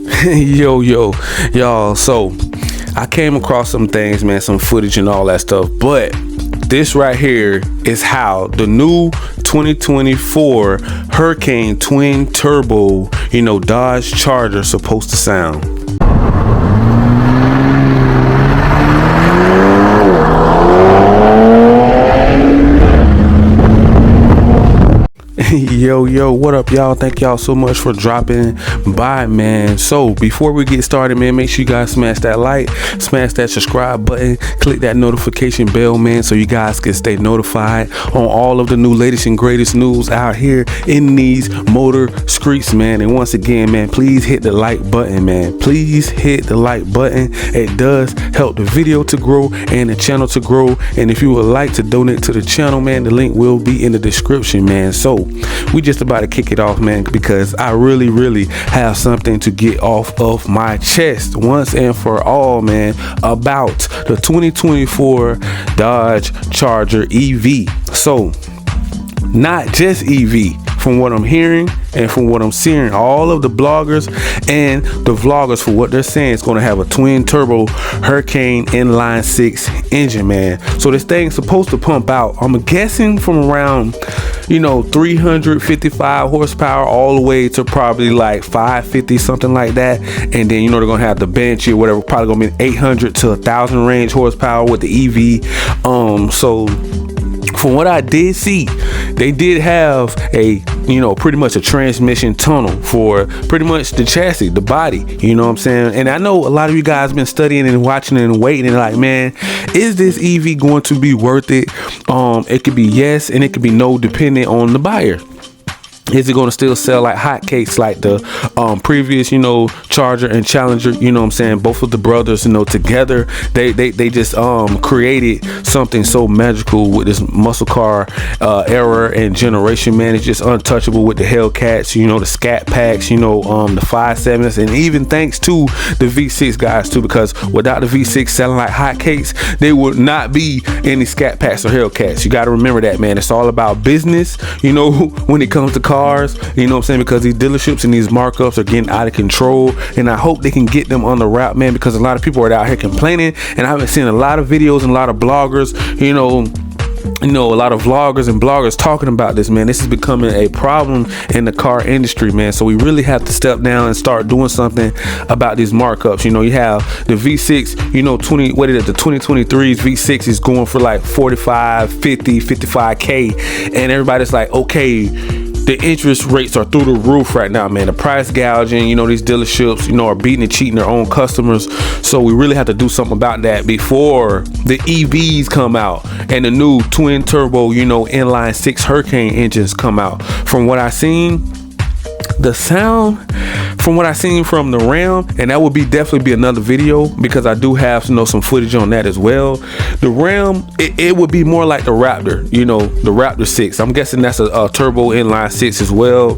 Yo, y'all. So I came across some things, man, some footage and all that stuff. But this right here is how the new 2024 Hurricane twin turbo, Dodge Charger supposed to sound. Yo, what up, y'all? Thank y'all so much for dropping by, man. So before we get started, man, make sure you guys smash that like, smash that subscribe button, click that notification bell, man, so you guys can stay notified on all of the new latest and greatest news out here in these motor streets, man. And once again, man, please hit the like button, man. Please hit the like button. It does help the video to grow and the channel to grow. And if you would like to donate to the channel, man, the link will be in the description, man. So we just about to kick it off, man, because I really have something to get off of my chest once and for all, man, about the 2024 Dodge Charger EV. So not just EV, from what I'm hearing and from what I'm seeing, all of the bloggers and the vloggers, for what they're saying, it's going to have a twin turbo Hurricane inline 6 engine, man. So this thing's supposed to pump out, I'm guessing, from around 355 horsepower all the way to probably like 550, something like that. And then they're gonna have the bench or whatever, probably gonna be 800 to 1,000 range horsepower with the EV. So from what I did see, they did have a pretty much a transmission tunnel for pretty much the chassis, the body, what I'm saying? And I know a lot of you guys been studying and watching and waiting and like, man, is this EV going to be worth it? It could be yes and it could be no, depending on the buyer. Is it going to still sell like hotcakes like the previous, Charger and Challenger? What I'm saying? Both of the brothers, together, they just created something so magical with this muscle car era and generation, man. It's just untouchable with the Hellcats, the Scat Packs, the 5.7s, and even thanks to the V6 guys too, because without the V6 selling like hotcakes, there would not be any Scat Packs or Hellcats. You got to remember that, man. It's all about business, when it comes to cars, what I'm saying, because these dealerships and these markups are getting out of control, and I hope they can get them on the route, man, because a lot of people are out here complaining, and I've been seeing a lot of videos and a lot of bloggers, a lot of vloggers and bloggers talking about this, man. This is becoming a problem in the car industry, man. So we really have to step down and start doing something about these markups. You have the V6, the 2023's V6 is going for like 45, 50, 55K, and everybody's like, okay, the interest rates are through the roof right now, man. The price gouging, these dealerships, are beating and cheating their own customers. So we really have to do something about that before the EVs come out and the new twin turbo, inline 6 Hurricane engines come out. From what I seen, the sound, from what I seen from the Ram, and that would definitely be another video because I do have some footage on that as well. The Ram, it would be more like the Raptor, the Raptor 6. I'm guessing that's a turbo inline 6 as well.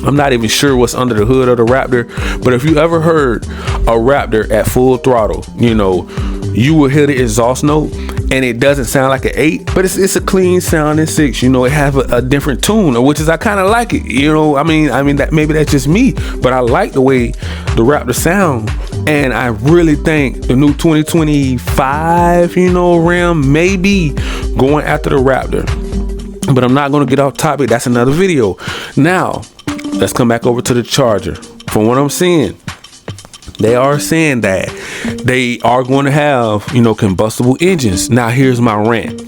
I'm not even sure what's under the hood of the Raptor, but if you ever heard a Raptor at full throttle, you will hear the exhaust note, and it doesn't sound like an 8, but it's a clean sounding 6. It have a different tune, which is I kind of like it. I mean that maybe that's just me, but I like the way the Raptor sound, and I really think the new 2025 Ram may be going after the Raptor. But I'm not going to get off topic. That's another video. Now let's come back over to the Charger. From what I'm seeing, they are saying that they are going to have, combustible engines. Now, here's my rant.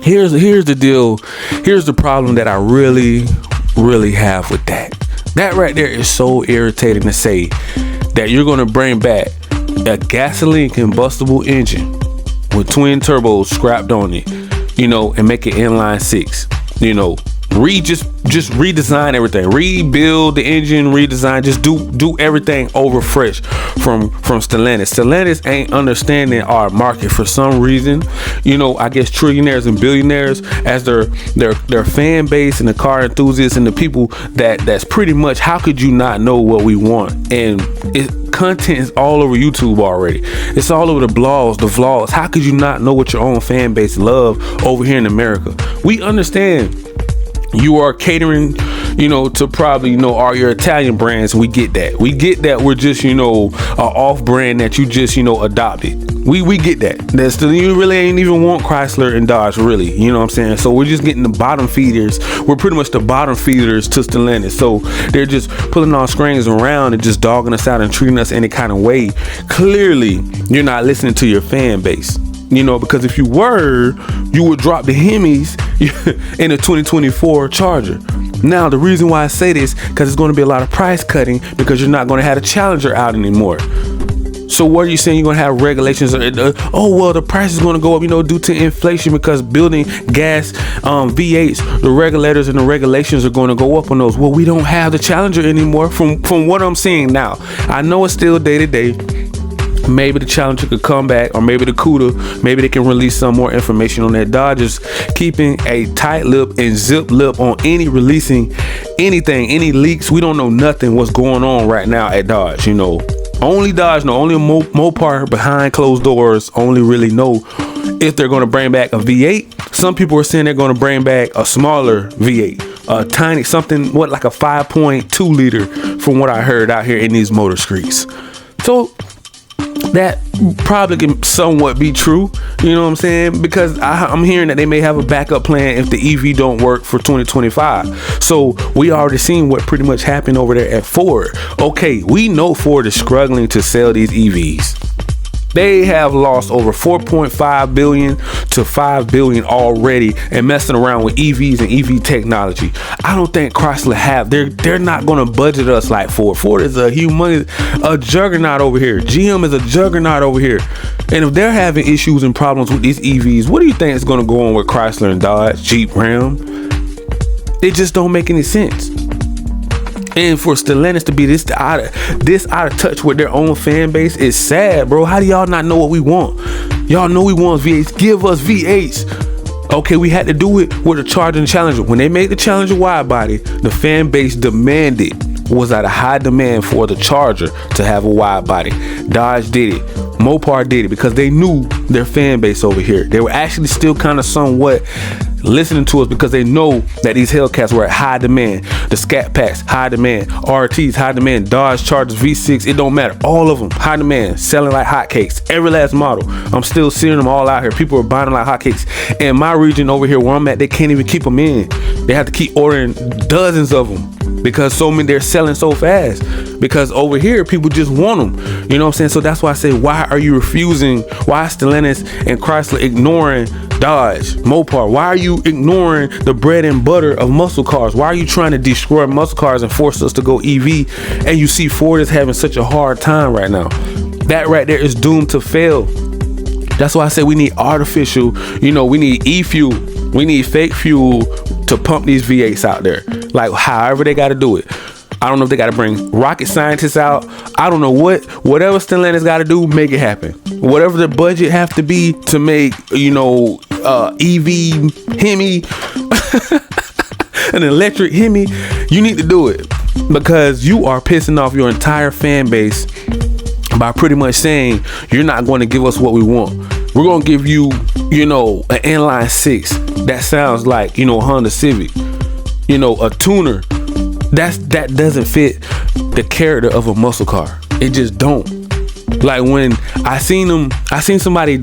Here's the deal. Here's the problem that I really have with that. That right there is so irritating to say that you're going to bring back a gasoline combustible engine with twin turbos scrapped on it, and make it inline 6, just redesign everything, rebuild the engine, redesign, just do everything over fresh from Stellantis. Stellantis ain't understanding our market for some reason. I guess trillionaires and billionaires as their fan base and the car enthusiasts and the people that's pretty much, how could you not know what we want? And content is all over YouTube already. It's all over the blogs, the vlogs. How could you not know what your own fan base love over here in America? We understand you are catering, to probably, all your Italian brands. We get that. We're just, a off brand that you just, adopted. We get that. That's still, you really ain't even want Chrysler and Dodge, really. You know what I'm saying? So we're just getting the bottom feeders. We're pretty much the bottom feeders to Stellantis. So they're just pulling our strings around and just dogging us out and treating us any kind of way. Clearly, you're not listening to your fan base. Because if you were, you would drop the Hemis in a 2024 Charger. Now, the reason why I say this, because it's going to be a lot of price cutting, because you're not going to have a Challenger out anymore. So what are you saying? You're going to have regulations? The price is going to go up, due to inflation, because building gas V8s, the regulators and the regulations are going to go up on those. Well, we don't have the Challenger anymore from what I'm seeing now. I know it's still day to day. Maybe the Challenger could come back, or maybe the Cuda, maybe they can release some more information on that. Dodge is keeping a tight lip and zip lip on releasing anything, any leaks. We don't know nothing what's going on right now at Dodge. Only Dodge know, only Mopar behind closed doors only really know if they're going to bring back a V8. Some people are saying they're going to bring back a smaller V8, a tiny something, like a 5.2 liter, from what I heard out here in these motor streets. So that probably can somewhat be true, you know what I'm saying? Because I'm hearing that they may have a backup plan if the EV don't work for 2025. So we already seen what pretty much happened over there at Ford. Okay, we know Ford is struggling to sell these EVs. They have lost over 4.5 billion to 5 billion already and messing around with EVs and EV technology. I don't think Chrysler have. They're not going to budget us like Ford. Ford is a juggernaut over here. GM is a juggernaut over here. And if they're having issues and problems with these EVs, what do you think is going to go on with Chrysler and Dodge, Jeep, Ram? It just don't make any sense. And for Stellantis to be this out of touch with their own fan base is sad, bro. How do y'all not know what we want? Y'all know we want V8s. Give us V8s. Okay, we had to do it with the Charger and Challenger. When they made the Challenger wide body, the fan base was at a high demand for the Charger to have a wide body. Dodge did it. Mopar did it because they knew their fan base over here. They were actually still kind of somewhat listening to us because they know that these Hellcats were at high demand. The Scat Packs, high demand. RTs, high demand. Dodge Chargers V6, it don't matter. All of them, high demand, selling like hotcakes. Every last model. I'm still seeing them all out here. People are buying them like hotcakes. In my region over here where I'm at, they can't even keep them in. They have to keep ordering dozens of them because they're selling so fast. Because over here, people just want them. You know what I'm saying? So that's why I say, why are you refusing? Why is Stellantis and Chrysler ignoring Dodge, Mopar? Why are you ignoring the bread and butter of muscle cars? Why are you trying to destroy muscle cars and force us to go EV? And you see Ford is having such a hard time right now. That right there is doomed to fail. That's why I say we need artificial, we need e-fuel. We need fake fuel to pump these V8s out there. Like however they got to do it. I don't know if they got to bring rocket scientists out. I don't know whatever Stellantis got to do, make it happen. Whatever the budget have to be to make, EV Hemi, an electric Hemi, you need to do it because you are pissing off your entire fan base by pretty much saying you're not going to give us what we want. We're going to give you, an inline 6 that sounds like, a Honda Civic, a tuner. That doesn't fit the character of a muscle car. It just don't. Like when I seen somebody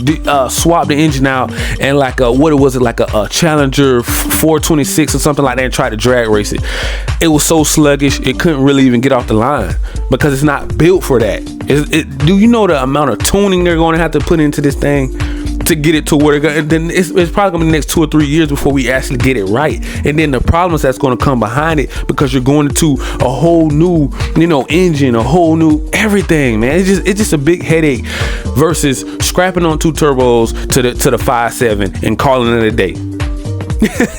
swap the engine out and like a Challenger 426 or something like that and try to drag race it. It was so sluggish it couldn't really even get off the line because it's not built for that. Do you know the amount of tuning they're going to have to put into this thing to get it to where then it's probably gonna be the next 2 or 3 years before we actually get it right. And then the problems that's gonna come behind it because you're going into a whole new, engine, a whole new everything, man. It's just a big headache versus scrapping on 2 turbos to the 5.7 and calling it a day.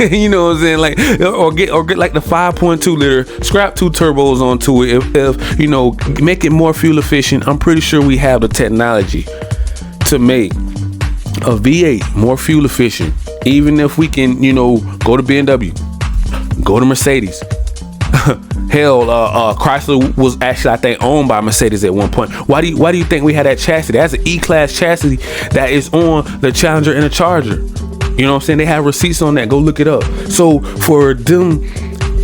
You know what I'm saying? Like, or get like the 5.2 liter, scrap 2 turbos onto it. If make it more fuel efficient. I'm pretty sure we have the technology to make a V8 more fuel efficient. Even if we can, go to BMW, go to Mercedes. Hell, Chrysler was actually, I think, owned by Mercedes at one point. Why do you think we had that chassis? That's an E-Class chassis that is on the Challenger and the Charger. You know what I'm saying? They have receipts on that. Go look it up. So for them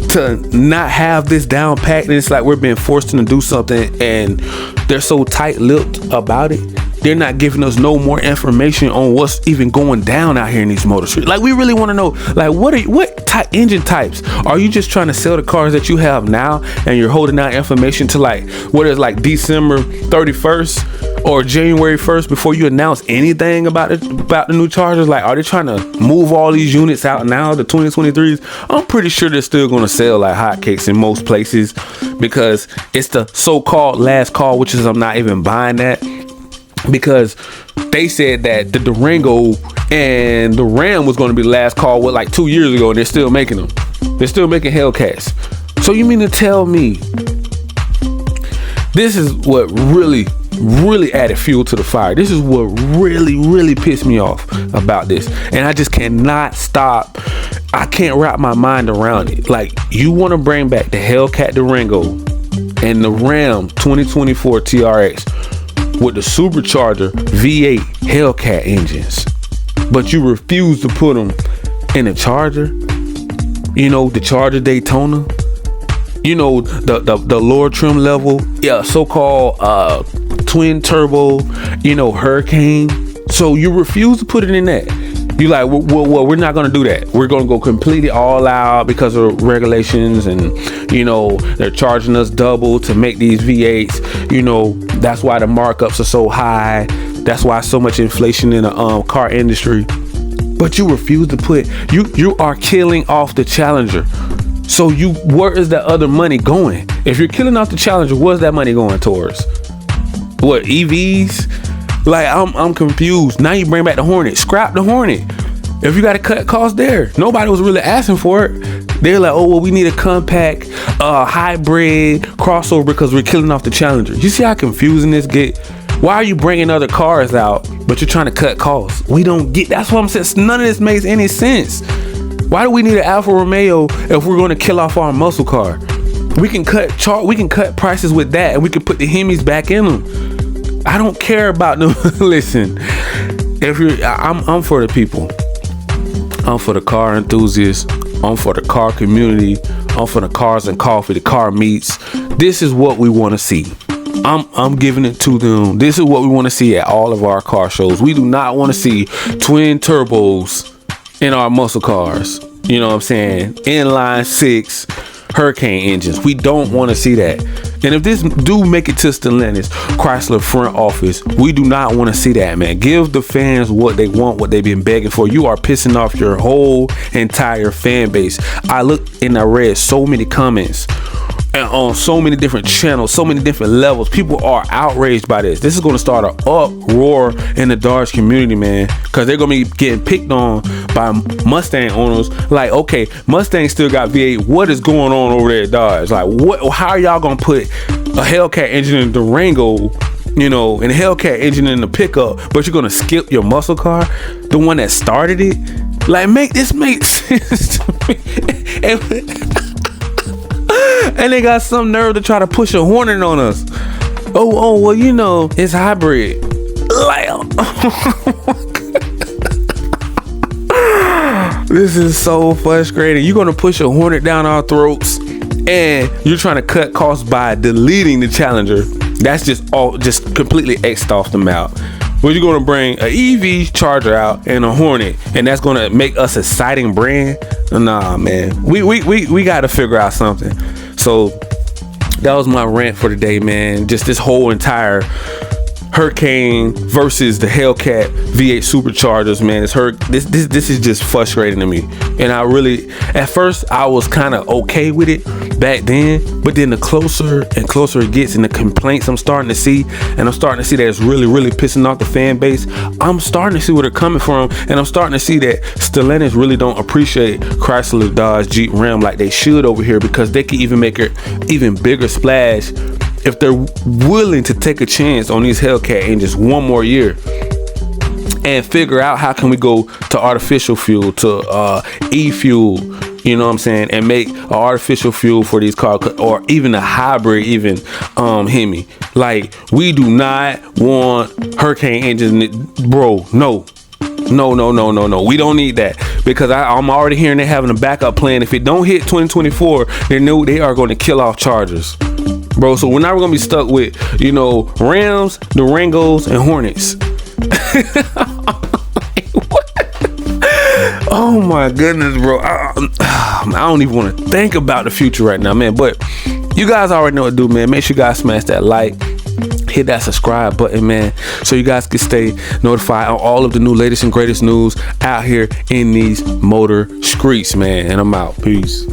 to not have this down packed, and it's like we're being forced to do something, and they're so tight-lipped about it. They're not giving us no more information on what's even going down out here in these motor streets. Like, we really want to know, like, what engine types are you just trying to sell the cars that you have now, and you're holding out information to, like, what is like December 31st or January 1st before you announce anything about the new Chargers? Like, are they trying to move all these units out now, the 2023s? I'm pretty sure they're still going to sell like hotcakes in most places, because it's the so-called last call, which is, I'm not even buying that. Because they said that the Durango and the Ram was going to be the last call, what, like 2 years ago, and they're still making them. They're still making Hellcats. So you mean to tell me this is what really added fuel to the fire? This is what really pissed me off about this, and I just cannot stop. I can't wrap my mind around it. Like, you want to bring back the Hellcat Durango and the Ram 2024 TRX with the supercharger V8 Hellcat engines, but you refuse to put them in a Charger. You know, the Charger Daytona. You know, the lower trim level, yeah, so-called twin turbo, you know, Hurricane. So you refuse to put it in that. You like, well, we're not gonna do that. We're gonna go completely all out because of regulations, and you know, they're charging us double to make these V8s. You know, that's why the markups are so high. That's why so much inflation in the car industry. But you refuse to put, you are killing off the Challenger. So where is that other money going? If you're killing off the Challenger, where's that money going towards? What, EVs? Like, I'm confused. Now you bring back the Hornet. Scrap the Hornet. If you got to cut costs there, nobody was really asking for it. They're like, oh, well, we need a compact, hybrid crossover because we're killing off the Challenger. You see how confusing this get? Why are you bringing other cars out, but you're trying to cut costs? We don't get. That's what I'm saying. None of this makes any sense. Why do we need an Alfa Romeo if we're going to kill off our muscle car? We can cut prices with that, and we can put the Hemis back in them. I don't care about them. Listen, I'm for the people. I'm for the car enthusiasts. I'm for the car community. I'm for the cars and coffee, the car meets. This is what we want to see. I'm giving it to them. This is what we want to see at all of our car shows. We do not want to see twin turbos in our muscle cars. You know what I'm saying? Inline 6 Hurricane engines. We don't want to see that. And if this do make it to Stellantis Chrysler front office, we do not want to see that, man. Give the fans what they want, what they've been begging for. You are pissing off your whole entire fan base. I looked and I read so many comments and on so many different channels, so many different levels. People are outraged by this. This is going to start an uproar in the Dodge community, man, because they're going to be getting picked on by Mustang owners. Like, okay, Mustang still got V8. What is going on over there at Dodge? Like, what? How are y'all going to put a Hellcat engine in the Durango, you know, and a Hellcat engine in the pickup, but you're going to skip your muscle car, the one that started it? Like, make sense to me. And they got some nerve to try to push a Hornet on us. Oh, well, you know, it's hybrid. Like, this is so frustrating. You're gonna push a Hornet down our throats, and you're trying to cut costs by deleting the Challenger. That's just completely X'd off the map. Well, you're gonna bring an EV Charger out and a Hornet, and that's gonna make us a exciting brand? Nah, man. We got to figure out something. So that was my rant for today, man. Just this whole entire Hurricane versus the Hellcat V8 superchargers, man. This is just frustrating to me. And I really, at first, I was kind of okay with it back then, but then the closer and closer it gets, and the complaints I'm starting to see, and I'm starting to see that it's really pissing off the fan base. I'm starting to see where they're coming from, and I'm starting to see that Stellantis really don't appreciate Chrysler, Dodge, Jeep, Ram like they should over here, because they can even make an even bigger splash if they're willing to take a chance on these Hellcat engines one more year and figure out how can we go to artificial fuel, to e-fuel, you know what I'm saying, and make an artificial fuel for these cars, or even a hybrid, even Hemi. Like, we do not want Hurricane engines, bro. No, No, we don't need that, because I'm already hearing they're having a backup plan. If it don't hit 2024, they are going to kill off Chargers, bro. So we're not going to be stuck with, you know, Rams, Durangos, and Hornets. Oh my goodness, bro. I don't even want to think about the future right now, man. But you guys already know what to do, man. Make sure you guys smash that like, hit that subscribe button, man, so you guys can stay notified on all of the new latest and greatest news out here in these motor streets, man. And I'm out. Peace.